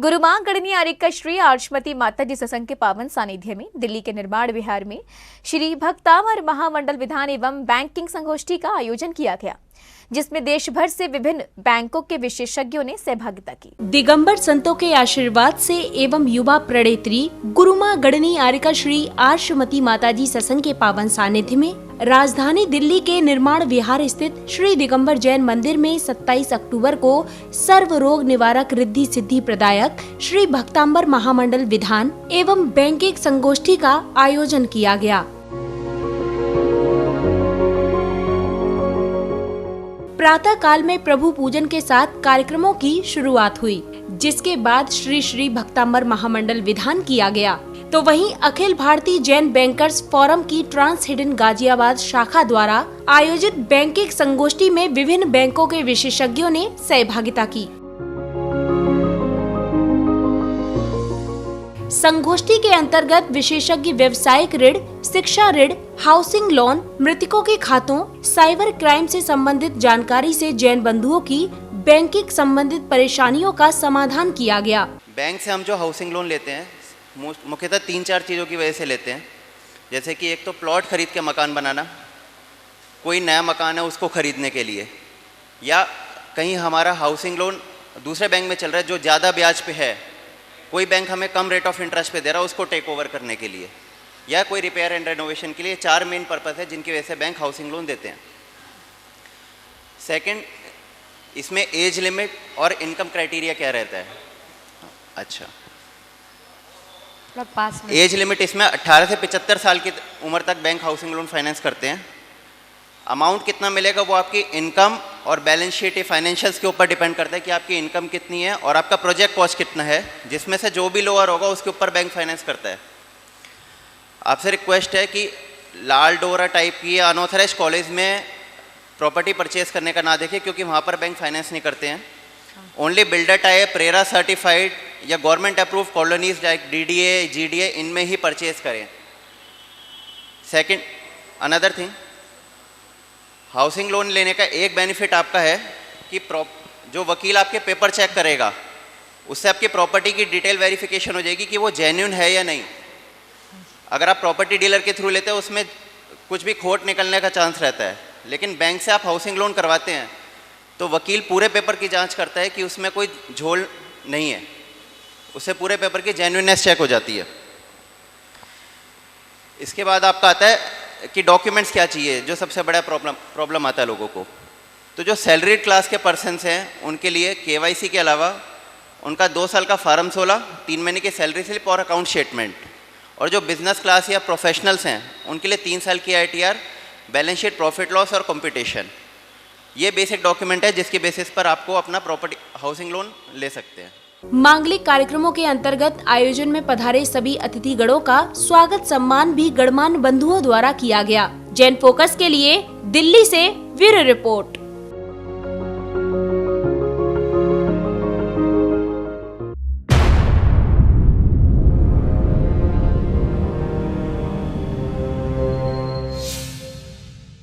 गुरु मां गणनी आर्यिका श्री आर्चमती माताजी सत्संग के पावन सानिध्य में दिल्ली के निर्माण विहार में श्री भक्तामर महामंडल विधान एवं बैंकिंग संगोष्ठी का आयोजन किया गया, जिसमें देश भर से विभिन्न बैंकों के विशेषज्ञों ने सहभागिता की। दिगंबर संतों के आशीर्वाद से एवं युवा प्रणेत्री गुरु मां गणनी आर्यिका श्री आर्चमती माताजी सत्संग के पावन सानिध्य में राजधानी दिल्ली के निर्माण विहार स्थित श्री दिगंबर जैन मंदिर में 27 अक्टूबर को सर्व रोग निवारक रिद्धि सिद्धि प्रदायक श्री भक्तांबर महामंडल विधान एवं बैंकिंग संगोष्ठी का आयोजन किया गया। प्रातः काल में प्रभु पूजन के साथ कार्यक्रमों की शुरुआत हुई, जिसके बाद श्री श्री भक्तांबर महामंडल विधान किया गया। तो वहीं अखिल भारतीय जैन बैंकर्स फोरम की ट्रांस हिडन गाजियाबाद शाखा द्वारा आयोजित बैंकिंग संगोष्ठी में विभिन्न बैंकों के विशेषज्ञों ने सहभागिता की। संगोष्ठी के अंतर्गत विशेषज्ञ व्यवसायिक ऋण, शिक्षा ऋण, हाउसिंग लोन, मृतकों के खातों, साइबर क्राइम से संबंधित जानकारी से जैन बंधुओं की बैंकिंग संबंधित परेशानियों का समाधान किया गया। बैंक से हम जो हाउसिंग लोन लेते हैं मुख्यतः 3-4 चीज़ों की वजह से लेते हैं, जैसे कि एक तो प्लॉट खरीद के मकान बनाना, कोई नया मकान है उसको खरीदने के लिए, या कहीं हमारा हाउसिंग लोन दूसरे बैंक में चल रहा है जो ज़्यादा ब्याज पे है, कोई बैंक हमें कम रेट ऑफ इंटरेस्ट पे दे रहा है उसको टेक ओवर करने के लिए, या कोई रिपेयर एंड रेनोवेशन के लिए। 4 मेन पर्पस है जिनकी वजह से बैंक हाउसिंग लोन देते हैं। सेकंड, इसमें एज लिमिट और इनकम क्राइटेरिया क्या रहता है? अच्छा, एज लिमिट इसमें 18 से 75 साल की उम्र तक बैंक हाउसिंग लोन फाइनेंस करते हैं। अमाउंट कितना मिलेगा वो आपकी इनकम और बैलेंस शीट फाइनेंशियल्स के ऊपर डिपेंड करता है कि आपकी इनकम कितनी है और आपका प्रोजेक्ट कॉस्ट कितना है, जिसमें से जो भी लोअर होगा उसके ऊपर बैंक फाइनेंस करता है। आपसे रिक्वेस्ट है कि लाल डोरा टाइप की या अनऑथराइज कॉलेज में प्रॉपर्टी परचेज करने का ना देखें, क्योंकि वहाँ पर बैंक फाइनेंस नहीं करते हैं। Only builder type, RERA certified या government approve colonies like DDA, GDA, इनमें ही परचेज करें। Second, another thing, housing loan लेने का एक बेनिफिट आपका है कि जो वकील आपके पेपर चेक करेगा उससे आपकी प्रॉपर्टी की डिटेल वेरिफिकेशन हो जाएगी कि वो जेन्युइन है या नहीं। अगर आप प्रॉपर्टी डीलर के थ्रू लेते हैं उसमें कुछ भी खोट निकलने का चांस रहता है, लेकिन बैंक से आप हाउसिंग लोन करवाते हैं तो वकील पूरे पेपर की जांच करता है कि उसमें कोई झोल नहीं है, उससे पूरे पेपर की जेन्युइननेस चेक हो जाती है। इसके बाद आपका आता है कि डॉक्यूमेंट्स क्या चाहिए, जो सबसे बड़ा प्रॉब्लम आता है लोगों को। तो जो सैलरीड क्लास के पर्सन्स हैं उनके लिए केवाईसी के अलावा उनका 2 साल का फार्म 16, 3 महीने की सैलरी स्लिप और अकाउंट स्टेटमेंट, और जो बिजनेस क्लास या प्रोफेशनल्स हैं उनके लिए 3 साल की ITR, balance sheet, profit loss और कंप्यूटेशन। ये बेसिक डॉक्यूमेंट है जिसके बेसिस पर आपको अपना प्रॉपर्टी हाउसिंग लोन ले सकते हैं। मांगलिक कार्यक्रमों के अंतर्गत आयोजन में पधारे सभी अतिथिगणों का स्वागत सम्मान भी गणमान्य बंधुओं द्वारा किया गया। जैन फोकस के लिए दिल्ली से ब्यूरो रिपोर्ट।